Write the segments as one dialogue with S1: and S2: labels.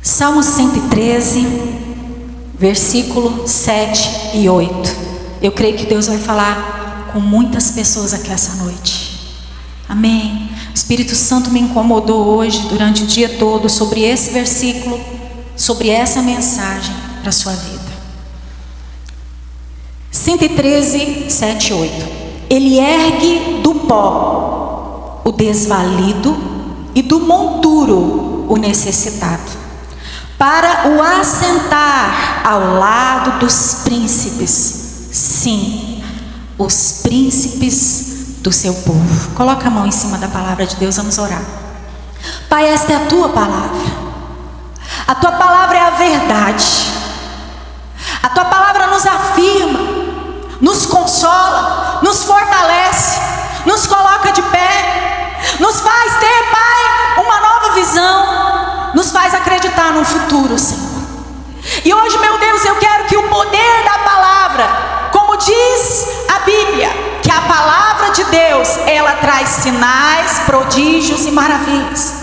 S1: Salmo 113, versículo 7 e 8. Eu creio que Deus vai falar com muitas pessoas aqui essa noite. Amém. O Espírito Santo me incomodou hoje, durante o dia todo, sobre esse versículo, sobre essa mensagem para a sua vida. 113, 7 e 8. Ele ergue do pó o desvalido e do monturo o necessitado, para o assentar ao lado dos príncipes, sim, os príncipes do seu povo. Coloca a mão em cima da palavra de Deus, vamos orar. Pai, esta é a tua palavra. A tua palavra é a verdade. A tua palavra nos afirma, nos consola, nos fortalece, nos coloca de pé, nos faz ter, Pai, uma nova visão, nos faz acreditar no futuro, Senhor. E hoje, meu Deus, eu quero que o poder da palavra, como diz a Bíblia, que a palavra de Deus, ela traz sinais, prodígios e maravilhas.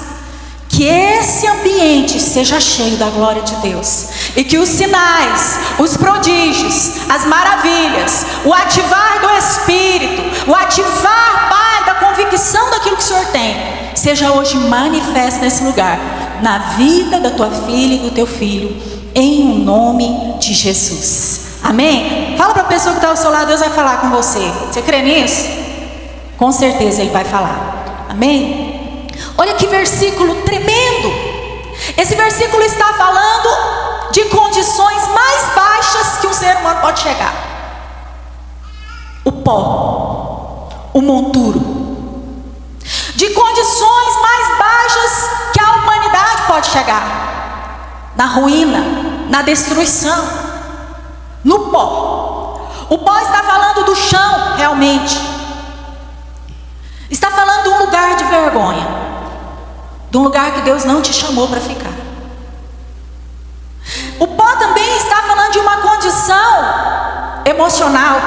S1: Que esse ambiente seja cheio da glória de Deus, e que os sinais, os prodígios, as maravilhas, o ativar do Espírito, o ativar, Pai, da convicção daquilo que o Senhor tem, seja hoje manifesto nesse lugar, na vida da tua filha e do teu filho, em o nome de Jesus. Amém? Fala para a pessoa que está ao seu lado, Deus vai falar com você. Você crê nisso? Com certeza Ele vai falar. Amém? Olha que versículo tremendo. Esse versículo está falando de condições mais baixas que um ser humano pode chegar. O pó, o monturo. De condições mais baixas que a humanidade pode chegar. Na ruína, na destruição, no pó. O pó está falando do chão, realmente. Está falando de um lugar de vergonha, de um lugar que Deus não te chamou para ficar. O pó também está falando de uma condição emocional.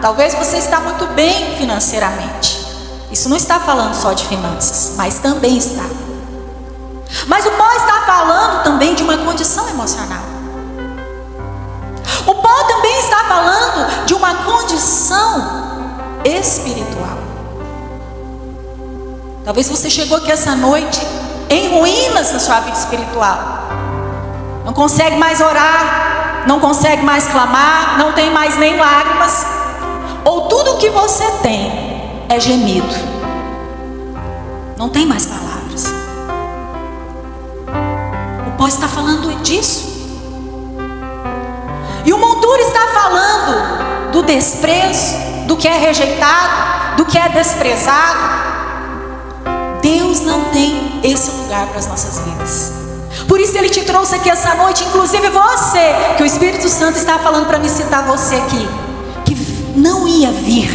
S1: Talvez você está muito bem financeiramente. Isso não está falando só de finanças, mas também está. Mas o pó está falando também de uma condição emocional. O pó também está falando de uma condição espiritual. Talvez você chegou aqui essa noite em ruínas na sua vida espiritual. Não consegue mais orar, não consegue mais clamar, não tem mais nem lágrimas. Ou tudo o que você tem é gemido. Não tem mais palavras. O pó está falando disso. E o monturo está falando do desprezo, do que é rejeitado, do que é desprezado. Deus não tem esse lugar para as nossas vidas. Por isso Ele te trouxe aqui essa noite, inclusive você, que o Espírito Santo está falando para me citar você aqui, que não ia vir,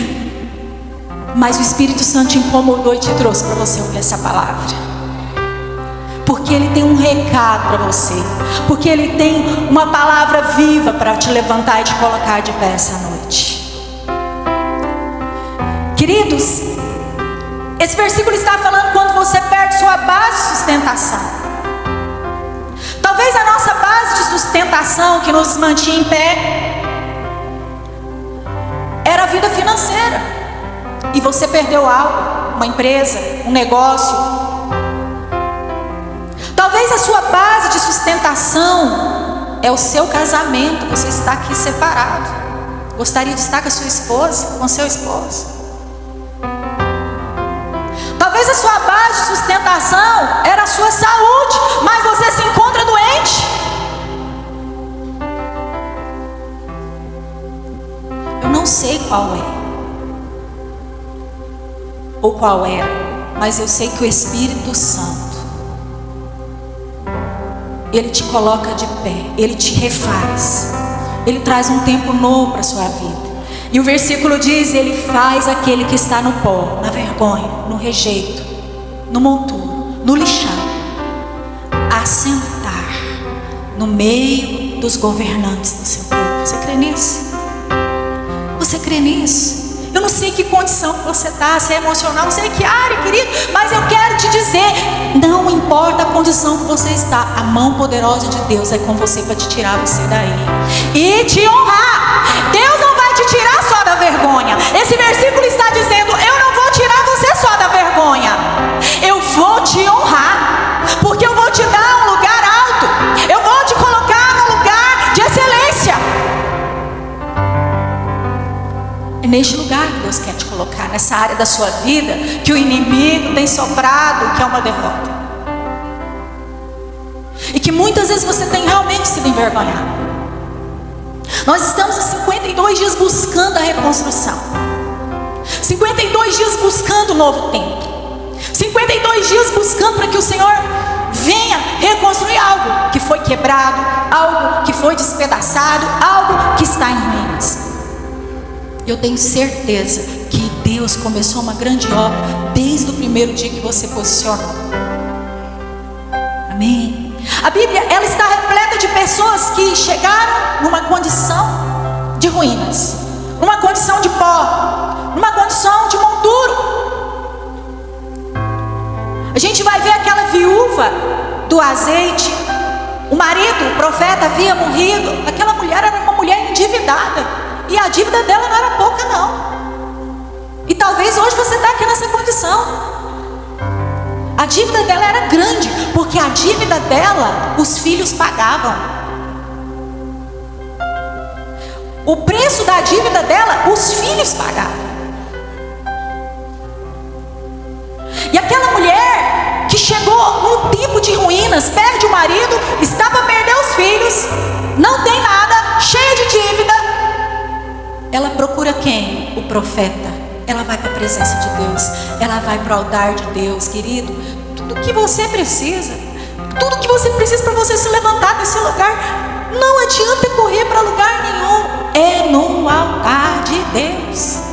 S1: mas o Espírito Santo te incomodou e te trouxe para você ouvir essa palavra. Porque Ele tem um recado para você, porque Ele tem uma palavra viva para te levantar e te colocar de pé essa noite. Queridos, esse versículo está falando quando você perde sua base de sustentação. Talvez a nossa base de sustentação que nos mantinha em pé era a vida financeira. E você perdeu algo, uma empresa, um negócio. Talvez a sua base de sustentação é o seu casamento. Você está aqui separado. Gostaria de estar com a sua esposa, com seu esposo. Talvez a sua base de sustentação era a sua saúde, mas você se encontra doente. Eu não sei qual é, ou qual era, mas eu sei que o Espírito Santo, Ele te coloca de pé, Ele te refaz, Ele traz um tempo novo para a sua vida. E o versículo diz: Ele faz aquele que está no pó, na vergonha, no rejeito, no monturo, no lixão, assentar no meio dos governantes do seu povo. Você crê nisso? Você crê nisso? Eu não sei que condição que você está, se é emocional, não sei que área, querido, mas eu quero te dizer, não importa a condição que você está, a mão poderosa de Deus é com você para te tirar você daí e te honrar. Deus não vai te tirar só da vergonha. Esse versículo está dizendo, eu não vou tirar você só da vergonha, eu vou te honrar, porque eu vou te dar um lugar alto, eu vou te colocar num lugar de excelência. É neste lugar que Deus quer te colocar, nessa área da sua vida que o inimigo tem soprado, que é uma derrota, e que muitas vezes você tem realmente sido envergonhado. Nós estamos há 52 dias buscando a reconstrução, 52 dias buscando um novo tempo, 52 dias buscando para que o Senhor venha reconstruir algo que foi quebrado, algo que foi despedaçado, algo que está em ruínas. Eu tenho certeza que Deus começou uma grande obra desde o primeiro dia que você posicionou. Amém? A Bíblia, ela está repleta de pessoas que chegaram numa condição de ruínas, numa condição de pó, numa condição de monturo. A gente vai ver aquela viúva do azeite, o marido, o profeta, havia morrido. Aquela mulher era uma mulher endividada, e a dívida dela não era pouca não. E talvez hoje você está aqui nessa condição. A dívida dela era grande, porque a dívida dela os filhos pagavam. O preço da dívida dela os filhos pagavam. E aquela mulher que chegou num tempo de ruínas, perde o marido, está para perder os filhos, não tem nada, cheia de dívida. Ela procura quem? O profeta. Ela vai para a presença de Deus, ela vai para o altar de Deus. Querido, tudo que você precisa, tudo que você precisa para você se levantar desse lugar, não adianta correr para lugar nenhum, é no altar de Deus.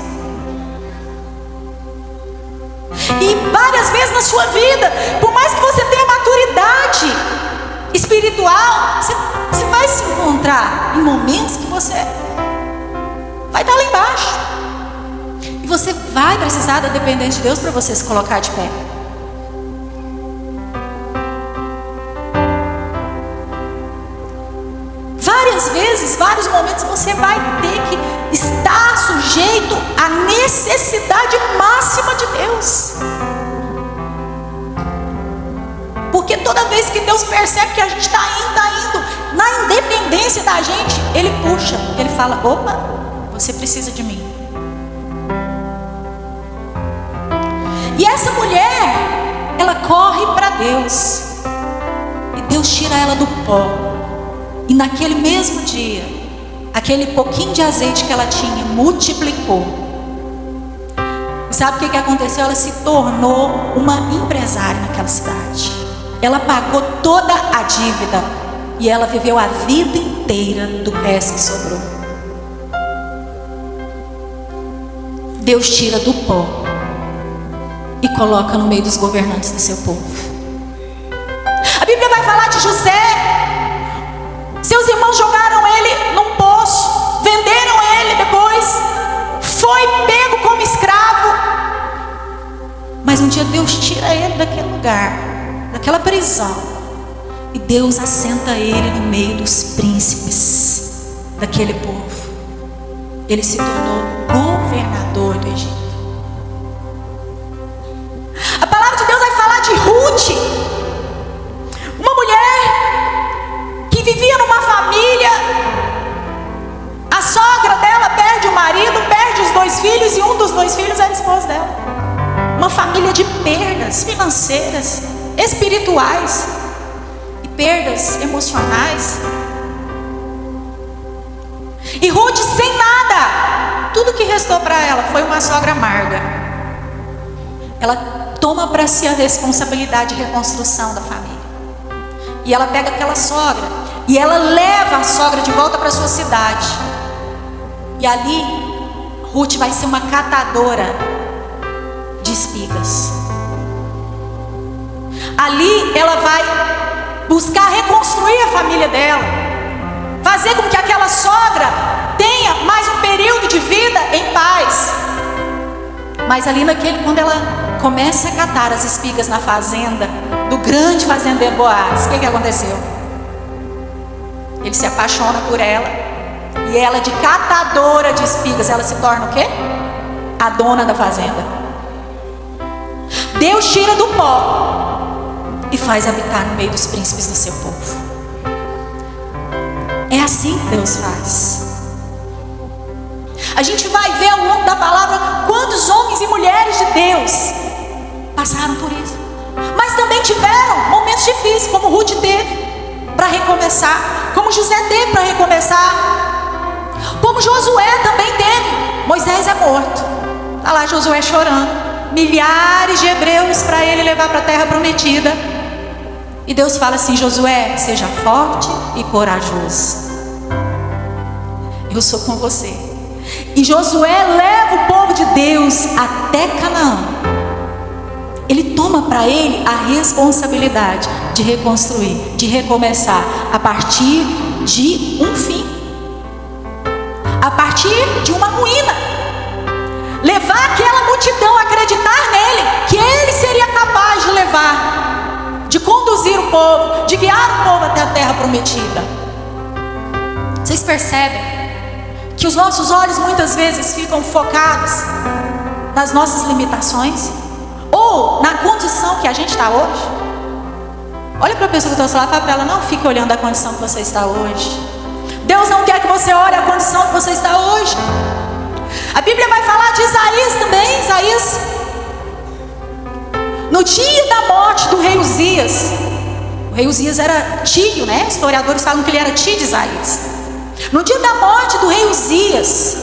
S1: E várias vezes na sua vida, por mais que você tenha maturidade espiritual, você vai se encontrar em momentos que você vai estar lá embaixo, e você vai precisar da dependência de Deus para você se colocar de pé. Várias vezes, vários momentos você vai ter que estar sujeito à necessidade máxima de Deus. Porque toda vez que Deus percebe que a gente está indo na independência da gente, Ele puxa, Ele fala, opa, você precisa de mim. E essa mulher, ela corre para Deus, e Deus tira ela do pó. E naquele mesmo dia, aquele pouquinho de azeite que ela tinha multiplicou. E sabe o que aconteceu? Ela se tornou uma empresária naquela cidade. Ela pagou toda a dívida e ela viveu a vida inteira do resto que sobrou. Deus tira do pó e coloca no meio dos governantes do seu povo. A Bíblia vai falar de José. Seus irmãos jogaram ele num poço, venderam ele depois, foi pego como escravo. Mas um dia Deus tira ele daquele lugar, daquela prisão, e Deus assenta ele no meio dos príncipes daquele povo. Ele se tornou governador do Egito. A palavra de Deus vai falar de Ruth, uma mulher que vivia numa família. A sogra dela perde o marido, perde os 2 filhos, e um dos 2 filhos era a esposa dela. Uma família de perdas financeiras, espirituais e perdas emocionais. E Ruth sem nada, tudo que restou para ela foi uma sogra amarga. Ela toma para si a responsabilidade de reconstrução da família. E ela pega aquela sogra e ela leva a sogra de volta para sua cidade. E ali Ruth vai ser uma catadora de espigas. Ali ela vai buscar reconstruir a família dela, fazer com que aquela sogra tenha mais um período de vida em paz. Mas ali quando ela começa a catar as espigas na fazenda do grande fazendeiro Boaz, o que aconteceu? Ele se apaixona por ela, e ela, de catadora de espigas, ela se torna o quê? A dona da fazenda. Deus tira do pó e faz habitar no meio dos príncipes do seu povo. É assim que Deus faz. A gente vai ver ao longo da palavra quantos homens e mulheres de Deus passaram por isso, mas também tiveram momentos difíceis, como Ruth teve para recomeçar, como José teve para recomeçar, como Josué também teve. Moisés é morto, está lá Josué chorando, milhares de hebreus para ele levar para a terra prometida, e Deus fala assim: Josué, seja forte e corajoso, eu sou com você. E Josué leva o povo de Deus até Canaã. Ele toma para ele a responsabilidade de reconstruir, de recomeçar, a partir de um fim, a partir de uma ruína. Levar aquela multidão a acreditar nele, que ele seria capaz de levar, de conduzir o povo, de guiar o povo até a terra prometida. Vocês percebem que os nossos olhos muitas vezes ficam focados nas nossas limitações, ou na condição que a gente está hoje? Olha para a pessoa que está ao seu lado e fala para ela: não fique olhando a condição que você está hoje. Deus não quer que você olhe a condição que você está hoje. A Bíblia vai falar de Isaías também. Isaías, no dia da morte do rei Uzias, o rei Uzias era tio, né? Historiadores falam que ele era tio de Isaías. No dia da morte do rei Uzias,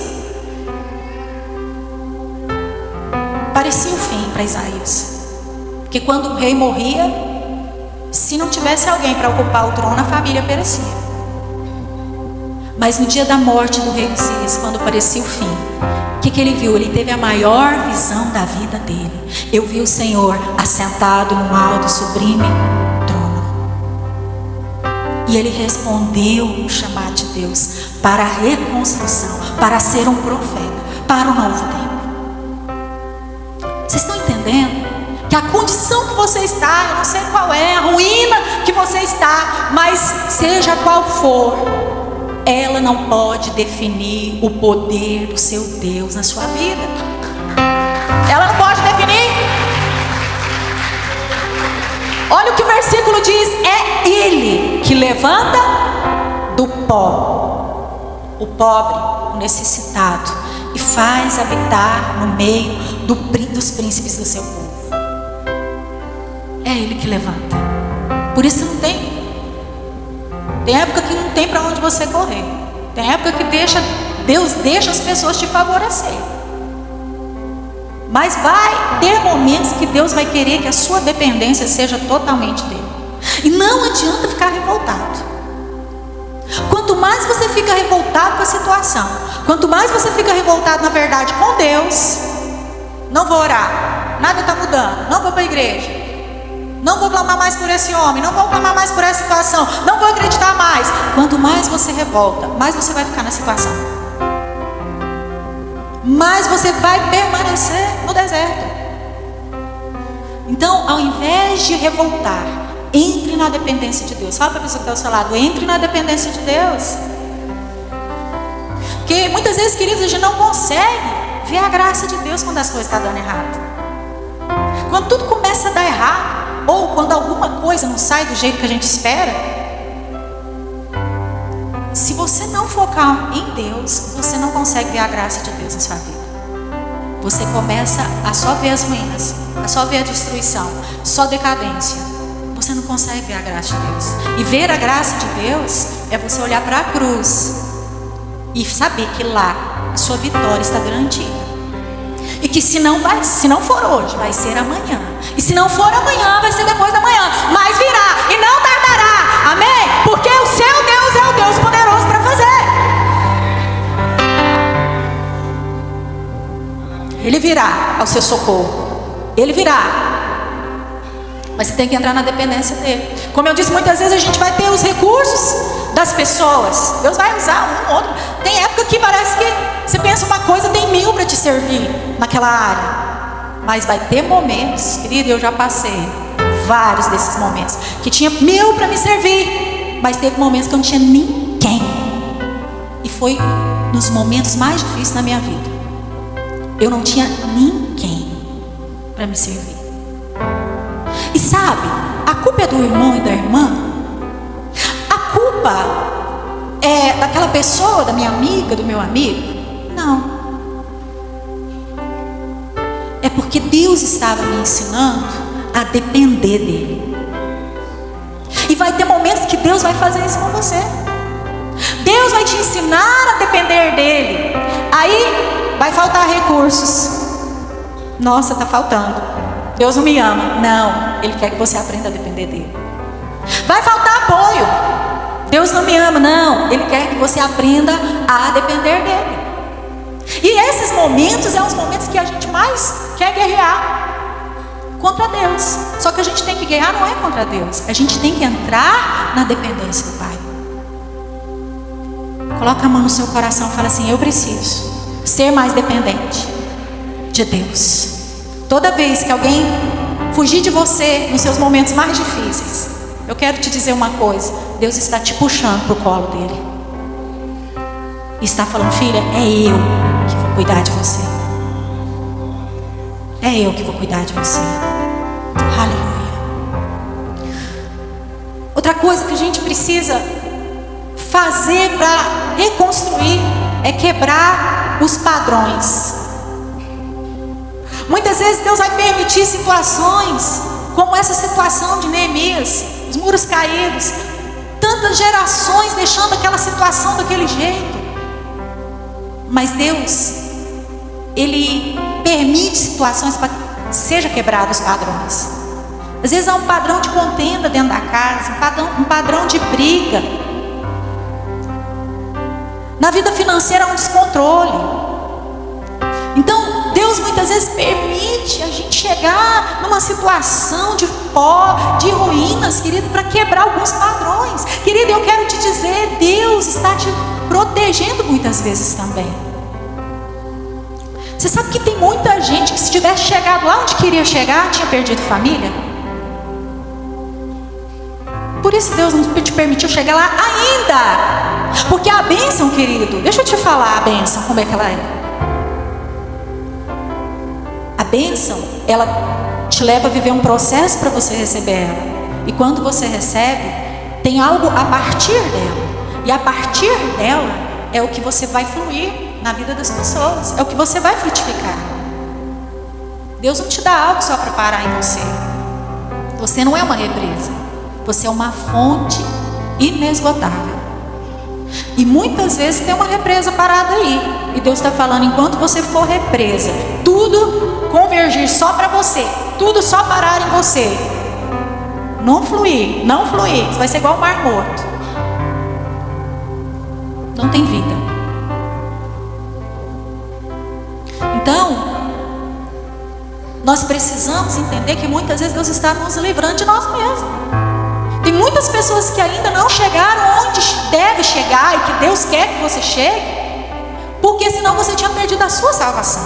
S1: parecia o fim para Isaías, porque quando o rei morria, se não tivesse alguém para ocupar o trono, a família perecia. Mas no dia da morte do rei Uzias, quando parecia o fim, o que ele viu? Ele teve a maior visão da vida dele. Eu vi o Senhor assentado no alto e sublime trono. E ele respondeu o chamado de Deus para a reconstrução, para ser um profeta, para o novo tempo. Vocês estão entendendo? Que a condição que você está, eu não sei qual é, a ruína que você está, mas seja qual for, ela não pode definir o poder do seu Deus na sua vida. Ela não pode definir. Olha o que o versículo diz: é Ele que levanta do pó o pobre, o necessitado, e faz habitar no meio dos príncipes do seu povo. É Ele que levanta. Por isso não tem época que não tem para onde você correr. Tem época que Deus deixa as pessoas te favorecer. Mas vai ter momentos que Deus vai querer que a sua dependência seja totalmente dele. E não adianta ficar revoltado. Quanto mais você fica revoltado com a situação, quanto mais você fica revoltado, na verdade, com Deus: não vou orar, nada está mudando, não vou para a igreja, não vou clamar mais por esse homem, não vou clamar mais por essa situação, não vou acreditar mais. Quanto mais você revolta, mais você vai ficar na situação, mais você vai permanecer no deserto. Então, ao invés de revoltar, entre na dependência de Deus. Fala para a pessoa que está ao seu lado: entre na dependência de Deus. Porque muitas vezes, queridos, a gente não consegue ver a graça de Deus quando as coisas estão dando errado. Quando tudo começa a dar errado, ou quando alguma coisa não sai do jeito que a gente espera, se você não focar em Deus, você não consegue ver a graça de Deus na sua vida. Você começa a só ver as ruínas, a só ver a destruição, só decadência. Você não consegue ver a graça de Deus. E ver a graça de Deus é você olhar para a cruz e saber que lá a sua vitória está garantida. E que se não for hoje, vai ser amanhã. E se não for amanhã, vai ser depois da manhã. Mas virá e não tardará. Amém? Porque o seu Deus é o Deus poderoso para fazer. Ele virá ao seu socorro. Ele virá. Mas você tem que entrar na dependência dele. Como eu disse, muitas vezes a gente vai ter os recursos das pessoas. Deus vai usar um ou outro. Tem época que parece que você pensa uma coisa, tem 1000 para te servir naquela área. Mas vai ter momentos, querido, eu já passei vários desses momentos, que tinha 1000 para me servir, mas teve momentos que eu não tinha ninguém. E foi nos momentos mais difíceis da minha vida. Eu não tinha ninguém para me servir. E sabe, a culpa é do irmão e da irmã? A culpa é daquela pessoa, da minha amiga, do meu amigo? Não. É porque Deus estava me ensinando a depender dele. E vai ter momentos que Deus vai fazer isso com você. Deus vai te ensinar a depender dele. Aí vai faltar recursos. Nossa, está faltando. Deus não me ama. Não, Ele quer que você aprenda a depender dele. Vai faltar apoio. Deus não me ama. Não, Ele quer que você aprenda a depender dele. E esses momentos são os momentos que a gente mais quer guerrear contra Deus. Só que a gente tem que guerrear não é contra Deus. A gente tem que entrar na dependência do Pai. Coloca a mão no seu coração e fala assim: eu preciso ser mais dependente de Deus. Toda vez que alguém fugir de você nos seus momentos mais difíceis, eu quero te dizer uma coisa: Deus está te puxando para o colo dele. E está falando: filha, é eu que vou cuidar de você. É eu que vou cuidar de você. Aleluia. Outra coisa que a gente precisa fazer para reconstruir é quebrar os padrões. Muitas vezes Deus vai permitir situações como essa situação de Neemias, os muros caídos, tantas gerações deixando aquela situação daquele jeito. Mas Deus, Ele permite situações para que sejam quebrados os padrões. Às vezes há um padrão de contenda dentro da casa, um padrão de briga. Na vida financeira há um descontrole. Então Deus muitas vezes permite a gente chegar numa situação de pó, de ruínas, querido, para quebrar alguns padrões. Querido, eu quero te dizer, Deus está te protegendo muitas vezes também. Você sabe que tem muita gente que, se tivesse chegado lá onde queria chegar, tinha perdido família? Por isso Deus não te permitiu chegar lá ainda. Porque a bênção, querido, deixa eu te falar a bênção, como é que ela é. A bênção, ela te leva a viver um processo para você receber ela. E quando você recebe, tem algo a partir dela. E a partir dela é o que você vai fluir na vida das pessoas. É o que você vai frutificar. Deus não te dá algo só para parar em você. Você não é uma represa. Você é uma fonte inesgotável. E muitas vezes tem uma represa parada aí. E Deus está falando: enquanto você for represa, tudo convergir só para você, tudo só parar em você, não fluir, você vai ser igual o mar morto. Não tem vida. Então, nós precisamos entender que muitas vezes Deus está nos livrando de nós mesmos. Tem muitas pessoas que ainda não chegaram onde deve chegar e que Deus quer que você chegue, porque senão você tinha perdido a sua salvação,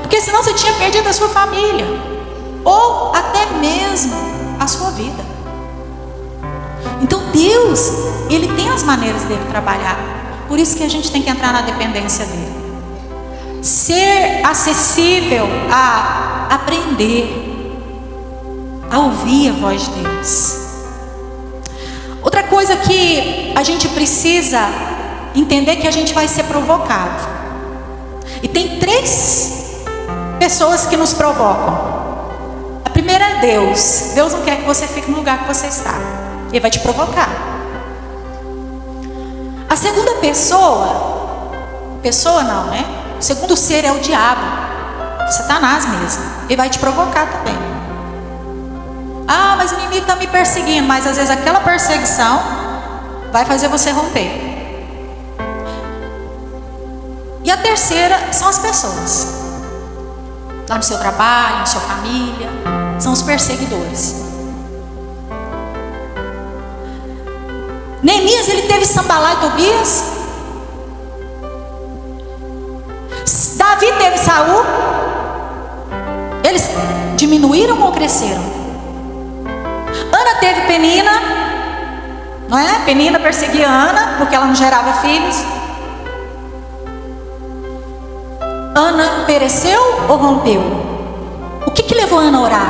S1: porque senão você tinha perdido a sua família, ou até mesmo a sua vida. Então Deus, Ele tem as maneiras dele trabalhar. Por isso que a gente tem que entrar na dependência dele, ser acessível a aprender a ouvir a voz de Deus. Outra coisa que a gente precisa entender é que a gente vai ser provocado. E tem 3 pessoas que nos provocam. A primeira é Deus. Deus não quer que você fique no lugar que você está. Ele vai te provocar. A segunda pessoa não, né? O segundo ser é o diabo, Satanás mesmo. Ele vai te provocar também. Ah, mas o inimigo está me perseguindo. Mas às vezes aquela perseguição vai fazer você romper. E a terceira são as pessoas. Lá no seu trabalho, na sua família. São os perseguidores. Neemias, ele teve Sambalá e Tobias. Davi teve Saul. Eles diminuíram ou cresceram? Ana teve Penina, não é? Penina perseguia Ana porque ela não gerava filhos. Ana pereceu ou rompeu? O que levou Ana a orar?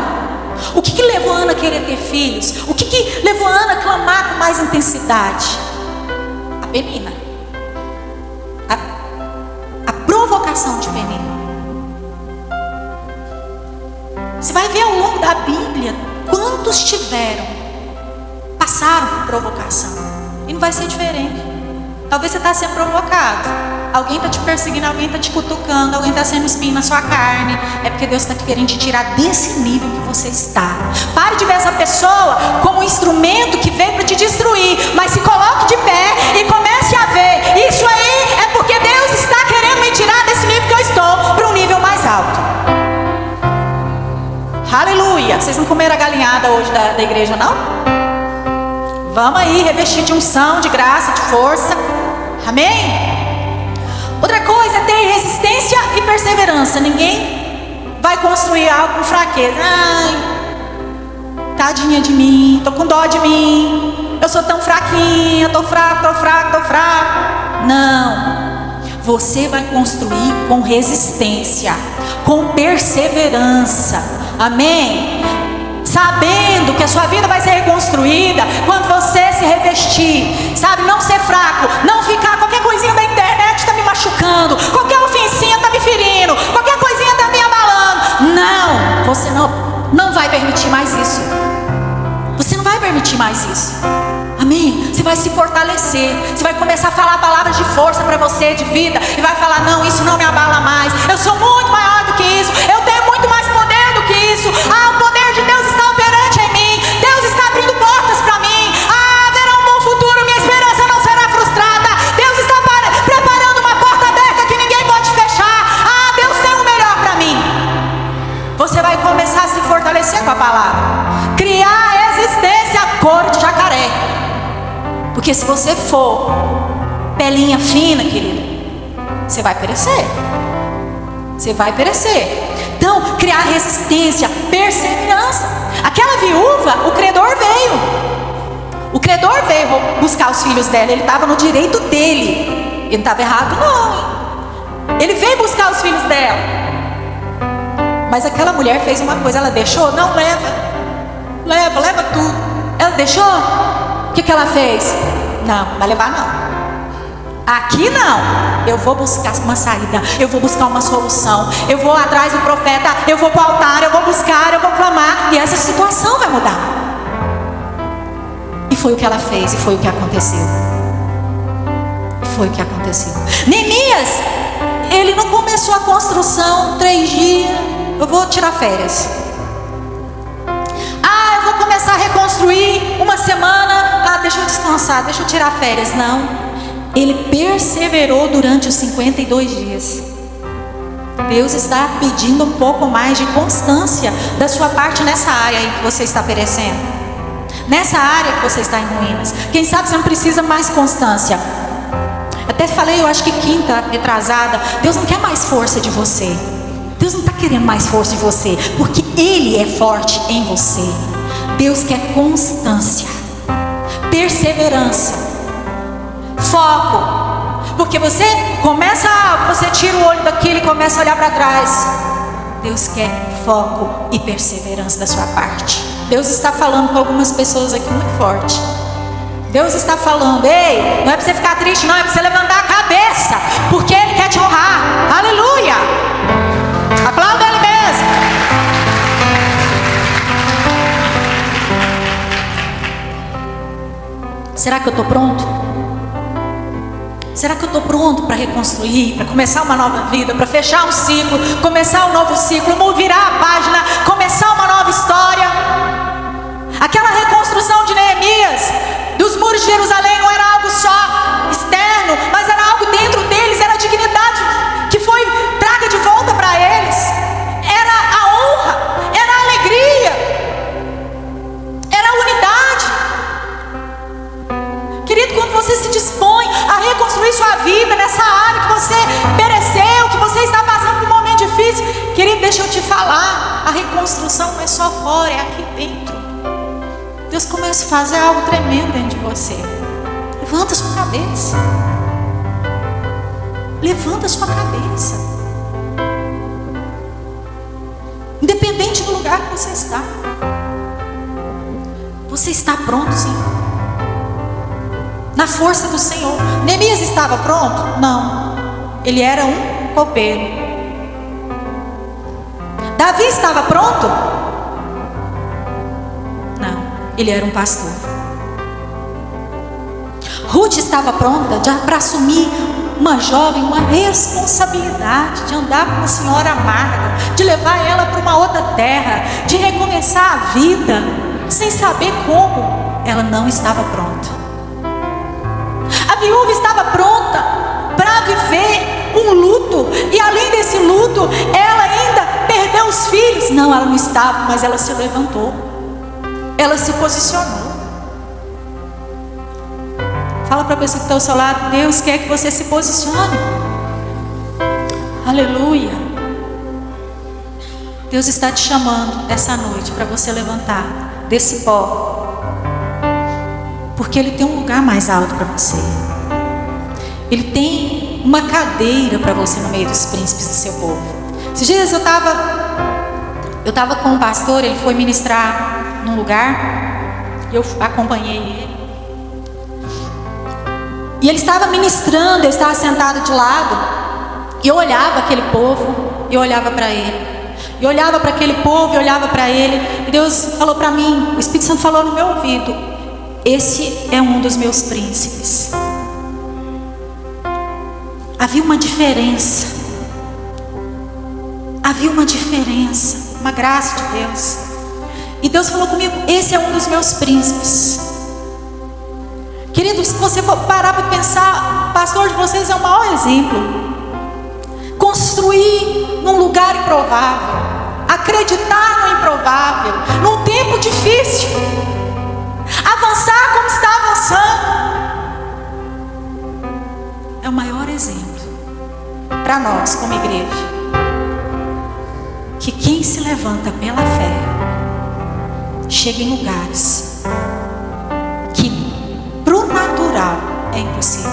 S1: O que levou Ana a querer ter filhos? O que levou Ana a clamar com mais intensidade? A Penina, a provocação de Penina. Você vai ver ao longo da Bíblia quantos passaram por provocação, e não vai ser diferente. Talvez você está sendo provocado, alguém está te perseguindo, alguém está te cutucando, alguém está sendo espinho na sua carne. É porque Deus está querendo te tirar desse nível que você está. Pare de ver essa pessoa como um instrumento que veio para te destruir, mas se coloque de pé e comece a ver: isso aí é porque Deus está querendo me tirar desse nível que eu estou para um nível mais alto. Aleluia. Vocês não comeram a galinhada hoje da igreja, não? Vamos aí, revestir de unção, de graça, de força. Amém? Outra coisa é ter resistência e perseverança. Ninguém vai construir algo com fraqueza. Ai, tadinha de mim, tô com dó de mim, eu sou tão fraquinha, tô fraco. Não. Você vai construir com resistência, com perseverança. Amém? Sabendo que a sua vida vai ser reconstruída quando você se revestir, sabe? Não ser fraco, não ficar, qualquer coisinha da internet está me machucando, qualquer ofensinha está me ferindo, qualquer coisinha está me abalando. Não, você não vai permitir mais isso. Você não vai permitir mais isso. Amém? Você vai se fortalecer, você vai começar a falar palavras de força para você, de vida, e vai falar: não, isso não me abala mais, eu sou muito maior do que isso, eu tenho muito mais poder do que isso. O poder de Deus está operante em mim, Deus está abrindo portas para mim. Haverá um bom futuro, minha esperança não será frustrada. Deus está preparando uma porta aberta que ninguém pode fechar. Deus tem o melhor para mim. Você vai começar a se fortalecer com a palavra, criar resistência à cor de jacaré. Porque se você for pelinha fina, querido, você vai perecer. Você vai perecer. Então, criar resistência, perseverança. Aquela viúva, o credor veio. O credor veio buscar os filhos dela. Ele estava no direito dele. Ele não estava errado, não. Ele veio buscar os filhos dela. Mas aquela mulher fez uma coisa. Ela deixou? Não, leva tudo. Ela deixou? O que ela fez? Não vai levar não. Aqui não. Eu vou buscar uma saída, eu vou buscar uma solução, eu vou atrás do profeta, eu vou para o altar, eu vou buscar, eu vou clamar, e essa situação vai mudar. E foi o que ela fez, e foi o que aconteceu. Neemias, ele não começou a construção 3 dias. Eu vou tirar férias. Eu vou começar a reconstruir uma semana. Deixa eu descansar, deixa eu tirar férias. Não. Ele perseverou durante os 52 dias. Deus está pedindo um pouco mais de constância da sua parte nessa área aí que você está perecendo, nessa área que você está em ruínas. Quem sabe você não precisa mais constância. Até falei, eu acho que quinta retrasada, Deus não quer mais força de você. Deus não está querendo mais força de você, porque Ele é forte em você. Deus quer constância, perseverança, foco. Porque você tira o olho daquilo e começa a olhar para trás. Deus quer foco e perseverança da sua parte. Deus está falando com algumas pessoas aqui muito forte. Deus está falando: ei, não é para você ficar triste, não, é para você levantar a cabeça, porque Ele quer te honrar. Aleluia! Aplauda Ele mesmo. Será que eu estou pronto? Será que eu estou pronto para reconstruir, para começar uma nova vida, para fechar um ciclo, começar um novo ciclo, virar a página, começar uma nova história? Aquela reconstrução de Neemias, dos muros de Jerusalém, não era algo só externo, mas era algo dentro deles, era a dignidade que foi traga de volta para eles, era a honra, era a alegria, era a unidade. Querido, quando você se dispõe a reconstruir sua vida nessa área que você pereceu, que você está passando por um momento difícil, difícil. Querido, deixa eu te falar, a reconstrução não é só fora, é aqui dentro. Deus começa a fazer algo tremendo dentro de você. Levanta a sua cabeça. Levanta a sua cabeça. Independente do lugar que você está. Você está pronto, sim. Na força do Senhor. Neemias estava pronto? Não. Ele era um copeiro. Davi estava pronto? Não. Ele era um pastor. Ruth estava pronta para assumir uma jovem, uma responsabilidade de andar com uma senhora amarga, de levar ela para uma outra terra, de recomeçar a vida, sem saber como. Ela não estava pronta. A viúva estava pronta para viver um luto, e além desse luto, ela ainda perdeu os filhos. Não, ela não estava, mas ela se levantou, ela se posicionou. Fala para a pessoa que está ao seu lado: Deus quer que você se posicione. Aleluia. Deus está te chamando essa noite para você levantar desse pó, porque Ele tem um lugar mais alto para você. Ele tem uma cadeira para você no meio dos príncipes do seu povo. Esses dias eu estava com um pastor, ele foi ministrar num lugar, eu acompanhei ele. E ele estava ministrando, eu estava sentado de lado, e eu olhava aquele povo, e eu olhava para ele. E olhava para aquele povo, e olhava para ele. E Deus falou para mim, o Espírito Santo falou no meu ouvido: esse é um dos meus príncipes. Havia uma diferença. Havia uma diferença, uma graça de Deus. E Deus falou comigo: esse é um dos meus príncipes. Queridos, se você for parar para pensar, o pastor de vocês é o maior exemplo. Construir num lugar improvável, acreditar no improvável, num tempo difícil, avançar como está avançando, é o maior exemplo para nós como igreja. Que quem se levanta pela fé chega em lugares que pro natural é impossível.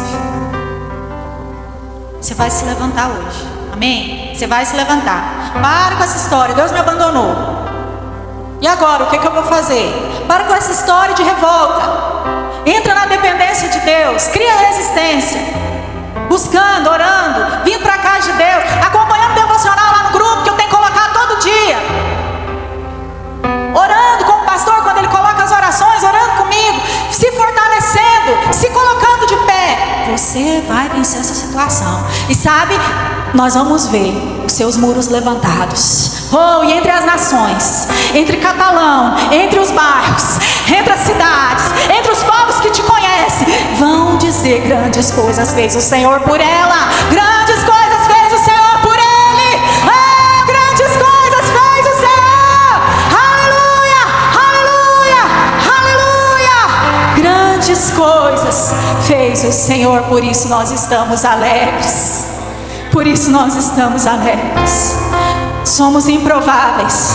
S1: Você vai se levantar hoje, amém? Você vai se levantar. Para com essa história: Deus me abandonou, e agora o que eu vou fazer? Para com essa história de revolta. Entra na dependência de Deus, cria resistência, buscando, orando, vindo para a casa de Deus, acompanhando o devocional lá no grupo que eu tenho colocado todo dia, orando com o pastor quando ele coloca as orações, orando comigo, se fortalecendo, se colocando de pé. Você vai vencer essa situação. E sabe, nós vamos ver os seus muros levantados. Oh, e entre as nações, entre Catalão, entre os bairros, entre as cidades, entre os povos que te conhecem, vão dizer: grandes coisas fez o Senhor por ela. Grandes coisas fez o Senhor por ele. Ah, grandes coisas fez o Senhor. Aleluia, aleluia, aleluia. Grandes coisas fez o Senhor, por isso nós estamos alegres. Por isso nós estamos alegres. Somos improváveis.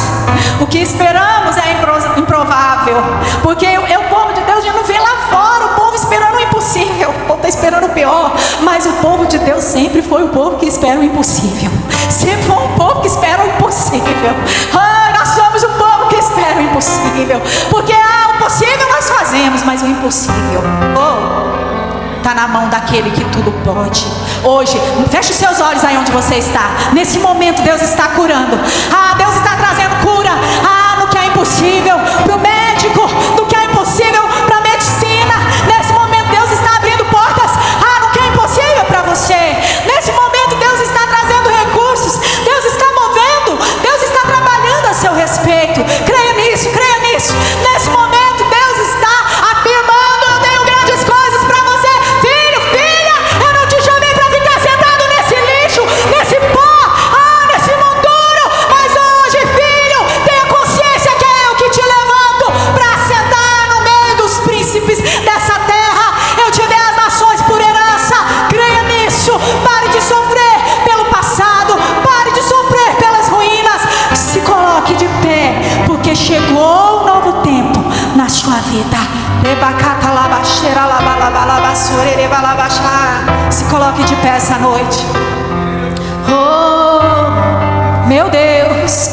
S1: O que esperamos é improvável. Porque o povo de Deus já não vê lá fora o povo esperando o impossível. O povo está esperando o pior. Mas o povo de Deus sempre foi o povo que espera o impossível. Sempre foi um povo que espera o impossível. Nós somos o povo que espera o impossível. Porque o possível nós fazemos, mas o impossível está na mão daquele que tudo pode. Hoje, feche os seus olhos aí onde você está. Nesse momento Deus está curando. Deus está trazendo cura no que é impossível para o médico, no que é impossível para a medicina. Nesse momento Deus está abrindo portas no que é impossível para você. Nesse momento Deus está trazendo recursos. Deus está movendo. Deus está trabalhando a seu respeito. Creia nisso, creia nisso. Nesse momento Deus está afirmando: eu tenho grandes coisas para você. Filho, filha, eu não te chamei para ficar sentado nesse lixo, nesse pó, nesse monturo. Mas hoje, filho, tenha consciência que é eu que te levanto. Se coloque de pé essa noite. Oh, meu Deus.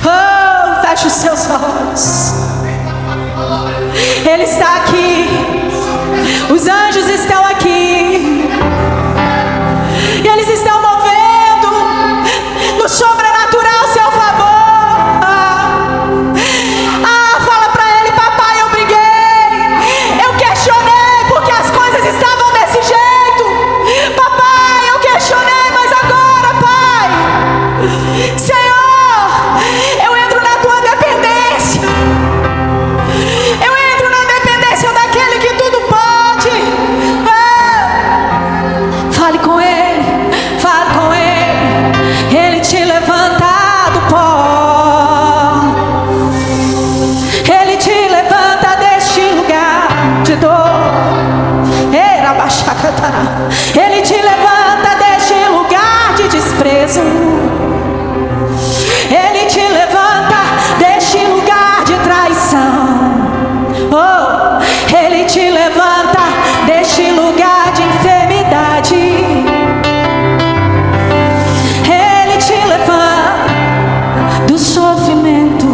S1: Oh, feche os seus olhos. Ele está aqui. Os anjos estão aqui. E eles estão movendo no sobrenatural ao seu favor. Fala para ele: papai, eu briguei. Eu questionei porque as coisas estavam desse jeito. Papai, eu questionei, mas agora, pai, Senhor, eu entro na tua dependência. Eu entro na dependência daquele que tudo pode. Fale com ele, fale com ele. Ele te levanta do pó. Ele te levanta deste lugar de dor. Ele te levanta deste lugar de desprezo. Ele te levanta deste lugar de traição. Oh, ele te levanta deste lugar de enfermidade. Ele te levanta do sofrimento.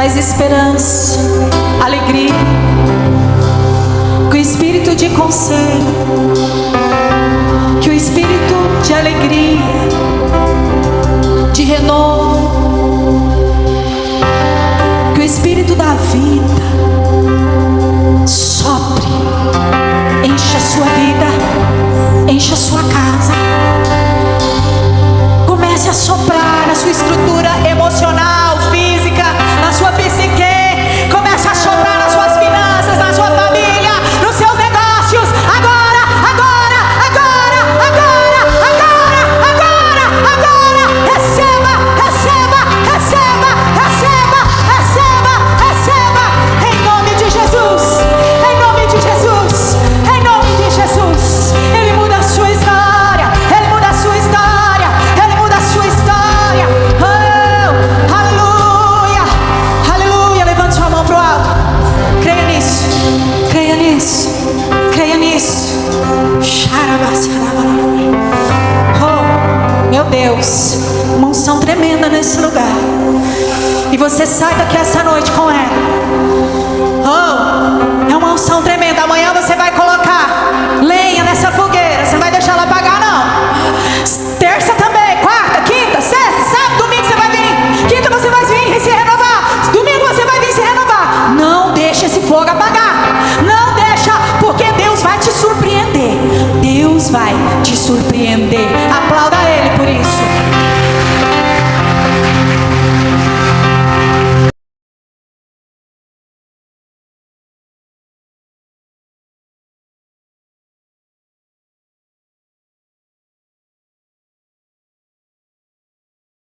S1: traz esperança, alegria, que o espírito de conselho, que o espírito de alegria, de renovo, que o espírito da vida sopre, encha a sua vida, encha a sua casa. Comece a soprar na sua estrutura emocional, física, na sua psique. Comece a soprar nas suas finanças, na sua família, nos seus negócios. Agora, agora, agora, agora, agora, agora, agora. Receba, receba, receba, receba, receba, receba. Em nome de Jesus, em nome de Jesus, em nome de Jesus. Ele muda a sua história, Ele muda a sua história, Ele muda a sua história. Oh, aleluia, aleluia. Levante sua mão para o alto. Creia nisso, creia nisso, creia nisso. Oh, meu Deus, uma unção tremenda nesse lugar. E você sai daqui essa noite com ela.